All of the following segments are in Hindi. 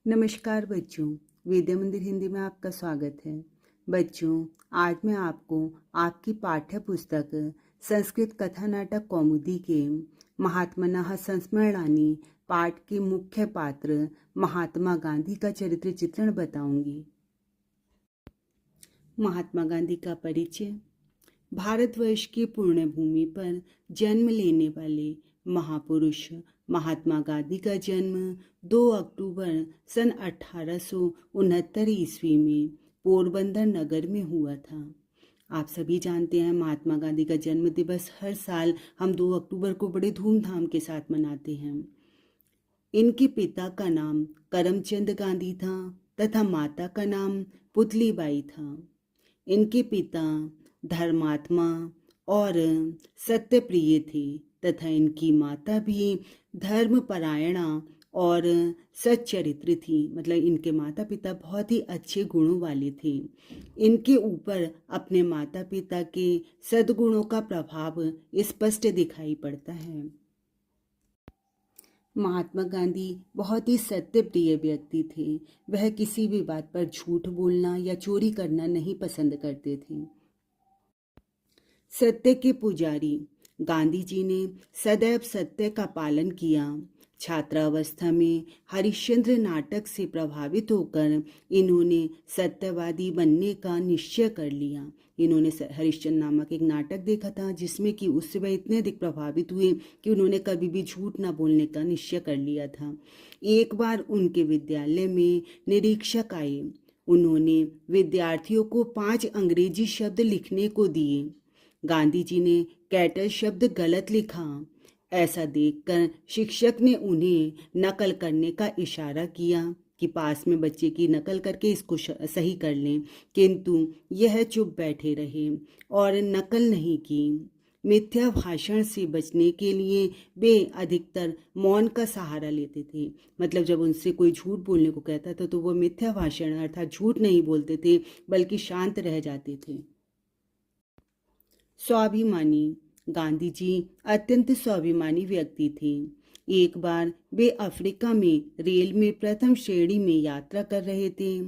नमस्कार बच्चों, विद्या मंदिर हिंदी में आपका स्वागत है। बच्चों, आज मैं आपको आपकी पाठ्य पुस्तक संस्कृत कथा नाटक कौमुदी के महात्मनः संस्मरणानि पाठ के मुख्य पात्र महात्मा गांधी का चरित्र चित्रण बताऊंगी। महात्मा गांधी का परिचय। भारतवर्ष की पुण्यभूमि पर जन्म लेने वाले महापुरुष महात्मा गांधी का जन्म 2 अक्टूबर सन 1869 ईस्वी में पोरबंदर नगर में हुआ था। आप सभी जानते हैं महात्मा गांधी का जन्म दिवस हर साल हम 2 अक्टूबर को बड़े धूमधाम के साथ मनाते हैं। इनके पिता का नाम करमचंद गांधी था तथा माता का नाम पुतलीबाई था। इनके पिता धर्मात्मा और सत्यप्रिय थे तथा इनकी माता भी धर्मपरायणा और सच्चरित्र थी। मतलब इनके माता पिता बहुत ही अच्छे गुणों वाले थे। इनके ऊपर अपने माता पिता के सद्गुणों का प्रभाव स्पष्ट दिखाई पड़ता है। महात्मा गांधी बहुत ही सत्यप्रिय व्यक्ति थे। वह किसी भी बात पर झूठ बोलना या चोरी करना नहीं पसंद करते थे। सत्य के पुजारी गांधी जी ने सदैव सत्य का पालन किया। छात्रावस्था में हरिश्चंद्र नाटक से प्रभावित होकर इन्होंने सत्यवादी बनने का निश्चय कर लिया। इन्होंने हरिश्चंद्र नामक एक नाटक देखा था जिसमें कि उससे वह इतने अधिक प्रभावित हुए कि उन्होंने कभी भी झूठ ना बोलने का निश्चय कर लिया था। एक बार उनके विद्यालय में निरीक्षक आए। उन्होंने विद्यार्थियों को 5 अंग्रेजी शब्द लिखने को दिए। गांधी जी ने कैटल शब्द गलत लिखा। ऐसा देखकर शिक्षक ने उन्हें नकल करने का इशारा किया कि पास में बच्चे की नकल करके इसको सही कर लें, किंतु यह चुप बैठे रहे और नकल नहीं की। मिथ्या भाषण से बचने के लिए वे अधिकतर मौन का सहारा लेते थे। मतलब जब उनसे कोई झूठ बोलने को कहता था तो वो मिथ्या भाषण अर्थात झूठ नहीं बोलते थे बल्कि शांत रह जाते थे। स्वाभिमानी गांधी जी अत्यंत स्वाभिमानी व्यक्ति थे। एक बार वे अफ्रीका में रेल में प्रथम श्रेणी में यात्रा कर रहे थे।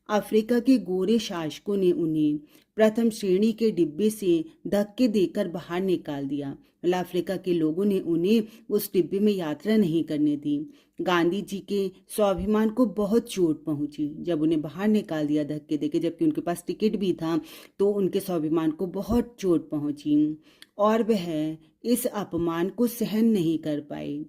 अफ्रीका के गोरे शासकों ने उन्हें प्रथम श्रेणी के डिब्बे से धक्के देकर बाहर निकाल दिया। मतलब अफ्रीका के लोगों ने उन्हें उस डिब्बे में यात्रा नहीं करने दी। गांधी जी के स्वाभिमान को बहुत चोट पहुंची जब उन्हें बाहर निकाल दिया धक्के देके, जबकि उनके पास टिकट भी था। तो उनके स्वाभिमान को बहुत चोट पहुंची और वह इस अपमान को सहन नहीं कर पाए।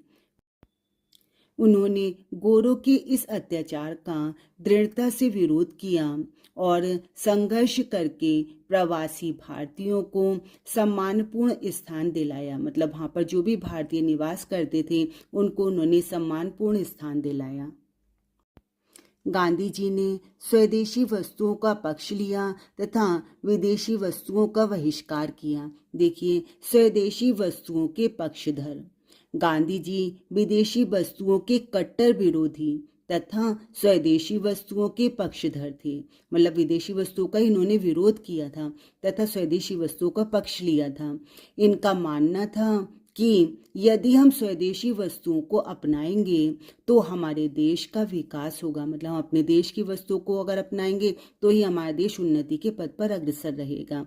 उन्होंने गोरों के इस अत्याचार का दृढ़ता से विरोध किया और संघर्ष करके प्रवासी भारतीयों को सम्मानपूर्ण स्थान दिलाया। मतलब वहाँ पर जो भी भारतीय निवास करते थे उनको उन्होंने सम्मानपूर्ण स्थान दिलाया। गांधी जी ने स्वदेशी वस्तुओं का पक्ष लिया तथा विदेशी वस्तुओं का बहिष्कार किया। देखिए, स्वदेशी वस्तुओं के पक्षधर गांधी जी विदेशी वस्तुओं के कट्टर विरोधी तथा स्वदेशी वस्तुओं के पक्षधर थे। मतलब विदेशी वस्तुओं का इन्होंने विरोध किया था तथा स्वदेशी वस्तुओं का पक्ष लिया था। इनका मानना था कि यदि हम स्वदेशी वस्तुओं को अपनाएंगे तो हमारे देश का विकास होगा। मतलब हम अपने देश की वस्तुओं को अगर अपनाएंगे तो ही हमारा देश उन्नति के पथ पर अग्रसर रहेगा।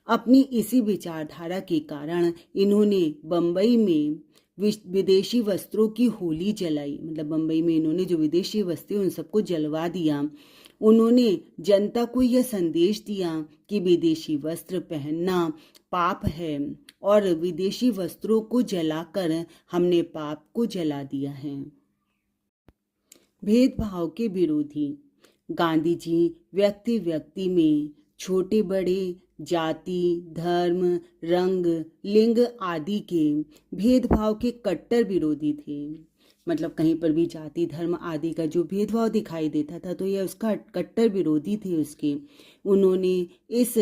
अपनी इसी विचारधारा के कारण इन्होंने बम्बई में विदेशी वस्त्रों की होली जलाई। मतलब बम्बई में इन्होंने जो विदेशी वस्त्र उन सबको जलवा दिया। उन्होंने जनता को यह संदेश दिया कि विदेशी वस्त्र पहनना पाप है और विदेशी वस्त्रों को जलाकर हमने पाप को जला दिया है। भेदभाव के विरोधी गांधी जी व्यक्ति व्यक्ति में छोटे बड़े जाति धर्म रंग लिंग आदि के भेदभाव के कट्टर विरोधी थे। मतलब कहीं पर भी जाति धर्म आदि का जो भेदभाव दिखाई देता था तो यह उसका कट्टर विरोधी थे उसके। उन्होंने इस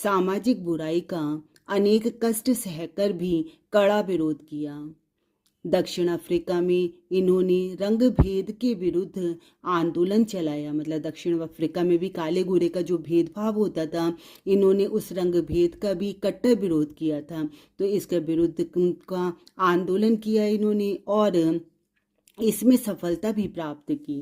सामाजिक बुराई का अनेक कष्ट सहकर भी कड़ा विरोध किया। दक्षिण अफ्रीका में इन्होंने रंग भेद के विरुद्ध आंदोलन चलाया। मतलब दक्षिण अफ्रीका में भी काले गोरे का जो भेदभाव होता था इन्होंने उस रंग भेद का भी कट्टर विरोध किया था। तो इसके विरुद्ध का आंदोलन किया इन्होंने और इसमें सफलता भी प्राप्त की।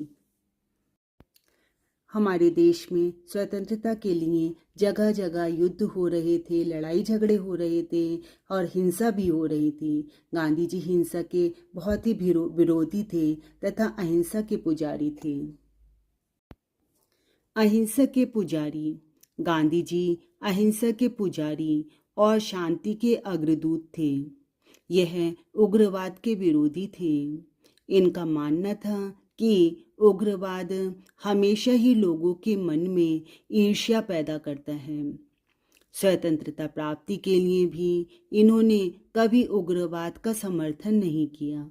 हमारे देश में स्वतंत्रता के लिए जगह जगह युद्ध हो रहे थे, लड़ाई झगड़े हो रहे थे और हिंसा भी हो रही थी। गांधी जी हिंसा के बहुत ही विरोधी थे तथा अहिंसा के पुजारी थे। अहिंसा के पुजारी। गांधी जी अहिंसा के पुजारी और शांति के अग्रदूत थे। यह उग्रवाद के विरोधी थे। इनका मानना था कि उग्रवाद हमेशा ही लोगों के मन में ईर्ष्या पैदा करता है। स्वतंत्रता प्राप्ति के लिए भी इन्होंने कभी उग्रवाद का समर्थन नहीं किया।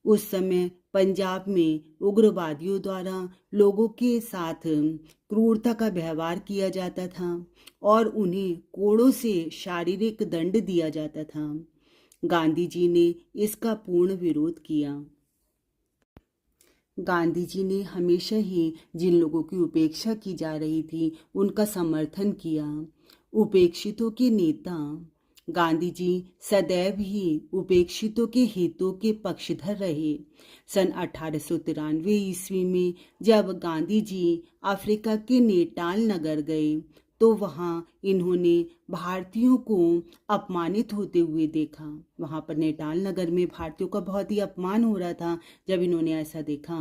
उस समय पंजाब में उग्रवादियों द्वारा लोगों के साथ क्रूरता का व्यवहार किया जाता था और उन्हें कोड़ों से शारीरिक दंड दिया जाता था। गांधी जी ने इसका पूर्ण विरोध किया। गांधी जी ने हमेशा ही जिन लोगों की उपेक्षा की जा रही थी उनका समर्थन किया। उपेक्षितों के नेता गांधी जी सदैव ही उपेक्षितों के हितों के पक्षधर रहे। सन 1893 ईस्वी में जब गांधी जी अफ्रीका के नेटाल नगर गए तो वहाँ इन्होंने भारतीयों को अपमानित होते हुए देखा। वहाँ पर नेटाल नगर में भारतीयों का बहुत ही अपमान हो रहा था। जब इन्होंने ऐसा देखा,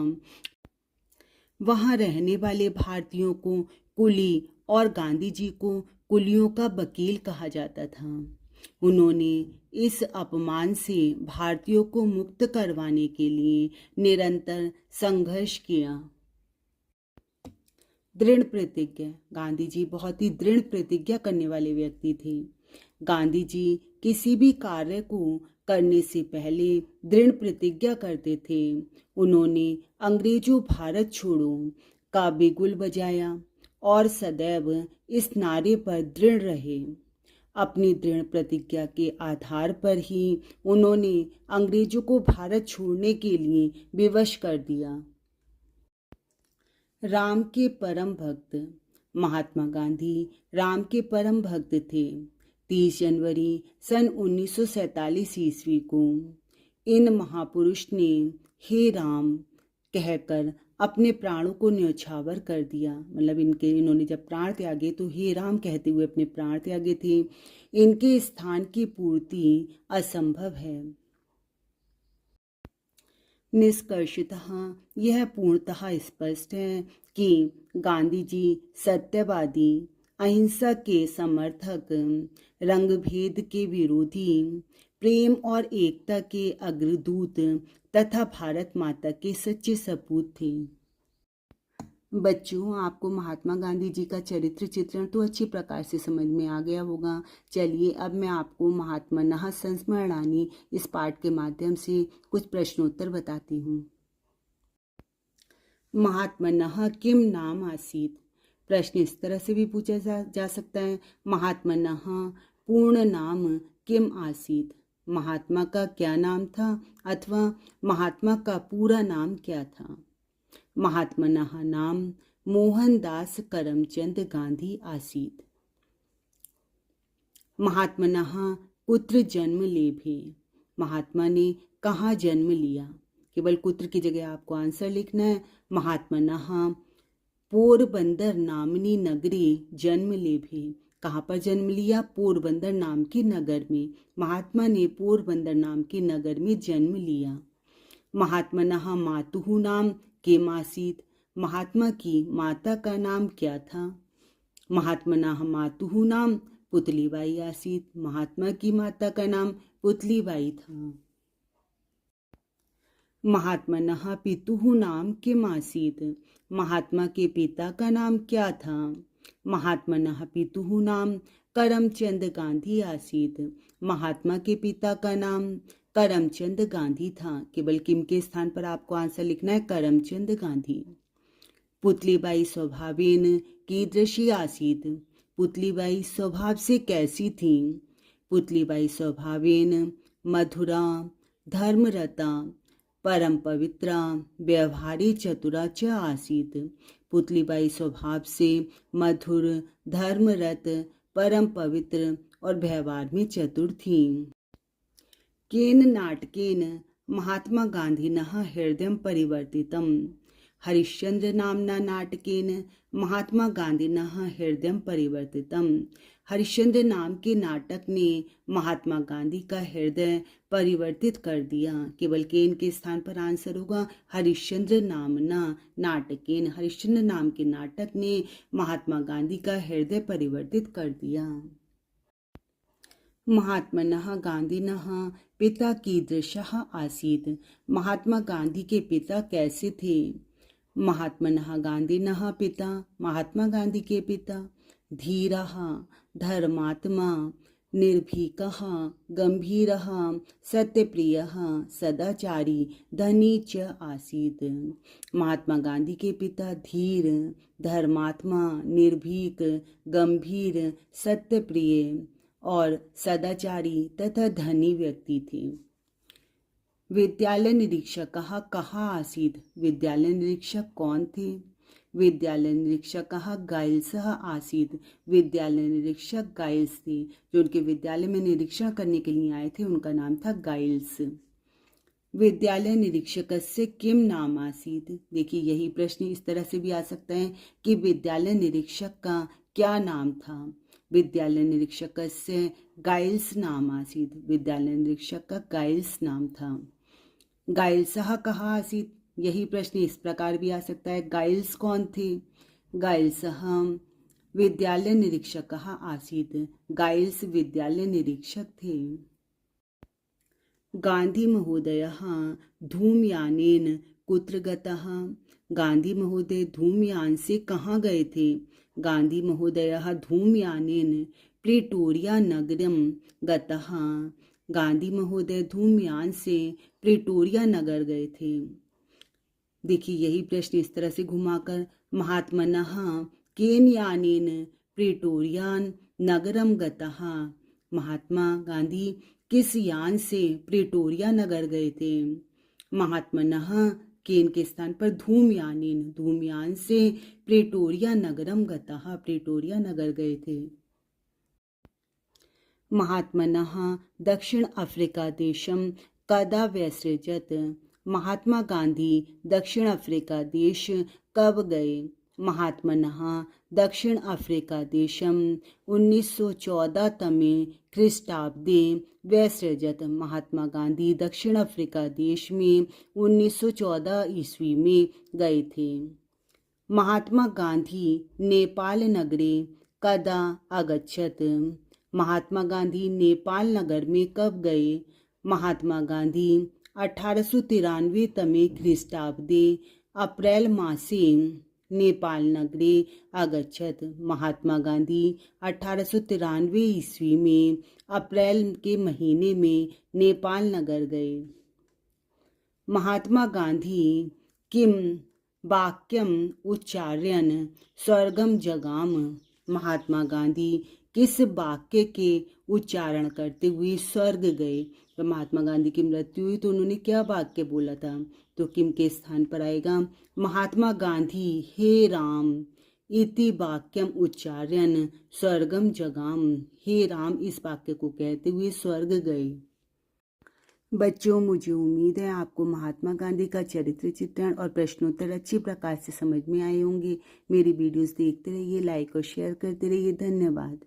वहाँ रहने वाले भारतीयों को कुली और गांधी जी को कुलियों का वकील कहा जाता था। उन्होंने इस अपमान से भारतीयों को मुक्त करवाने के लिए निरंतर संघर्ष किया। दृढ़ प्रतिज्ञा। गांधी जी बहुत ही दृढ़ प्रतिज्ञा करने वाले व्यक्ति थे। गांधी जी किसी भी कार्य को करने से पहले दृढ़ प्रतिज्ञा करते थे। उन्होंने अंग्रेजों भारत छोड़ो का बिगुल बजाया और सदैव इस नारे पर दृढ़ रहे। अपनी दृढ़ प्रतिज्ञा के आधार पर ही उन्होंने अंग्रेजों को भारत छोड़ने के लिए विवश कर दिया। राम के परम भक्त। महात्मा गांधी राम के परम भक्त थे। 30 जनवरी सन 1947 ईस्वी को इन महापुरुष ने हे राम कहकर अपने प्राणों को न्यौछावर कर दिया। मतलब इन्होंने जब प्राण त्यागे तो हे राम कहते हुए अपने प्राण त्यागे थे। इनके स्थान की पूर्ति असंभव है। निष्कर्षतः यह पूर्णतः स्पष्ट है कि गांधी जी सत्यवादी, अहिंसा के समर्थक, रंगभेद के विरोधी, प्रेम और एकता के अग्रदूत तथा भारत माता के सच्चे सपूत थे। बच्चों, आपको महात्मा गांधी जी का चरित्र चित्रण तो अच्छी प्रकार से समझ में आ गया होगा। चलिए अब मैं आपको महात्मनः संस्मरणानि इस पाठ के माध्यम से कुछ प्रश्नोत्तर बताती हूँ। महात्मनः किम नाम आसीत्। प्रश्न इस तरह से भी पूछा जा सकता है, महात्मनः पूर्ण नाम किम आसीत्। महात्मा का क्या नाम था अथवा महात्मा का पूरा नाम क्या था। महात्मनः नाम मोहनदास करमचंद गांधी आसीत्। महात्मनः कुत्र जन्म लेभे। महात्मा ने कहाँ जन्म लिया। केवल कुत्र की जगह आपको आंसर लिखना है। महात्मनः पोरबंदर नामनी नगरी जन्म लेभे। कहाँ पर जन्म लिया। पोरबंदर नाम के नगर में। महात्मा ने पोरबंदर नाम के नगर में जन्म लिया। महात्मनः मातुः नाम किम आसीत्। महात्मा की माता का नाम क्या था। महात्मनः मातुः नाम पुतलीबाई आसीत्। महात्मा की माता का नाम पुतलीबाई था। महात्मनः पितुः नाम किम आसीत्। महात्मा के पिता का नाम क्या था। महात्मनः पितुः नाम करमचंद गांधी आसीत्। महात्मा के पिता का नाम करमचंद गांधी था। केवल किम के स्थान पर आपको आंसर लिखना है, करमचंद गांधी। पुतलीबाई स्वभावेन कीदृशी आसीत्। पुतलीबाई स्वभाव से कैसी थी। पुतलीबाई स्वभावेन मधुरा, धर्मरता, परम पवित्रा, व्यवहारी चतुरा च आसीत्। पुतलीबाई स्वभाव से मधुर, धर्मरत, परम पवित्र और व्यवहार में चतुर थी। केन नाटकेन महात्मा गांधिनः हृदयं परिवर्तितम्। हरिश्चंद्र नाम्ना नाटकेन महात्मा गांधिनः हृदयं परिवर्तितम्। हरिश्चंद्र नाम के नाटक ने महात्मा गांधी का हृदय परिवर्तित कर दिया। केवल केन के स्थान पर आंसर होगा हरिश्चंद्र नामना नाटकेन। हरिश्चंद्र नाम के नाटक ने महात्मा गांधी का हृदय परिवर्तित कर दिया। महात्मनः गांधिनः पिता कीदृशः आसीत्। महात्मा गांधी के पिता कैसे थे। महात्मनः गांधिनः पिता, महात्मा गांधी के पिता धीरः, धर्मात्मा, निर्भीकः, गंभीरः, सत्यप्रियः, सदाचारी, धनी च आसीत्। महात्मा गांधी के पिता धीर, धर्मात्मा, निर्भीक, गंभीर, सत्यप्रिय और सदाचारी तथा धनी व्यक्ति थे। विद्यालय निरीक्षकः कः आसीत्। विद्यालय निरीक्षक कौन थे। विद्यालय निरीक्षकः गाइल्सः आसीत्। विद्यालय निरीक्षक गाइल्स थे। जो उनके विद्यालय में निरीक्षण करने के लिए आए थे उनका नाम था गाइल्स। विद्यालय निरीक्षकस्य किम नाम आसीत्। देखिए यही प्रश्न इस तरह से भी आ सकता है कि विद्यालय निरीक्षक का क्या नाम था। विद्यालय निरीक्षकस्य गाइल्स नाम आसीत्। विद्यालय निरीक्षक का गाइल्स नाम था। गाइल्सः कः आसीत्। यही प्रश्न इस प्रकार भी आ सकता है, गाइल्स कौन थे। गाइल्सः विद्यालय निरीक्षकः आसीत्। गाइल्स विद्यालय निरीक्षक थे। गांधी महोदयः धूमयानेन कुत्र गतः। गांधी महोदय धूमयान से कहाँ गए थे। गांधी महोदयः धूमयानेन प्रिटोरिया नगरं गतः। गांधी महोदय धूमयान से प्रिटोरिया नगर गए थे। देखिए यही प्रश्न इस तरह से घुमाकर, महात्मनः केन यानेन प्रिटोरिया नगरम गतः। महात्मा गांधी किस यान से प्रिटोरिया नगर गए थे। महात्मनः केन के स्थान पर धूमयानेन, धूमयान से प्रिटोरिया नगरम गतः, प्रिटोरिया नगर गए थे। महात्मनः दक्षिण अफ्रीका देशं कदा व्यसृजत। महात्मा गांधी दक्षिण अफ्रीका देश कब गए। महात्मनः दक्षिण अफ्रीका देशं 1914 तमे ख्रीष्टाब्दे व्यसृजत। महात्मा गांधी दक्षिण अफ्रीका देश में 1914 ईस्वी में गए थे। महात्मा गांधी नेपाल नगरे कदा अगच्छत। महात्मा गांधी नेपाल नगर में कब गए। महात्मा गांधी 1893 तमे ख्रीष्टाब्दे अप्रैल मासे नेपाल नगरे अगच्छत। महात्मा गांधी 1893 ईस्वी में अप्रैल के महीने में नेपाल नगर गए। महात्मा गांधी किम वाक्यम उच्चार्यन स्वर्गम जगाम। महात्मा गांधी किस वाक्य के उच्चारण करते हुए स्वर्ग गए। तो महात्मा गांधी की मृत्यु हुई तो उन्होंने क्या वाक्य बोला था, तो किम के स्थान पर आएगा महात्मा गांधी हे राम इति वाक्यम उच्चार्यन स्वर्गम जगाम। हे राम इस वाक्य को कहते हुए स्वर्ग गए। बच्चों, मुझे उम्मीद है आपको महात्मा गांधी का चरित्र चित्रण और प्रश्नोत्तर अच्छी प्रकार से समझ में आए होंगे। मेरी वीडियोस देखते रहिए, लाइक और शेयर करते रहिए। धन्यवाद।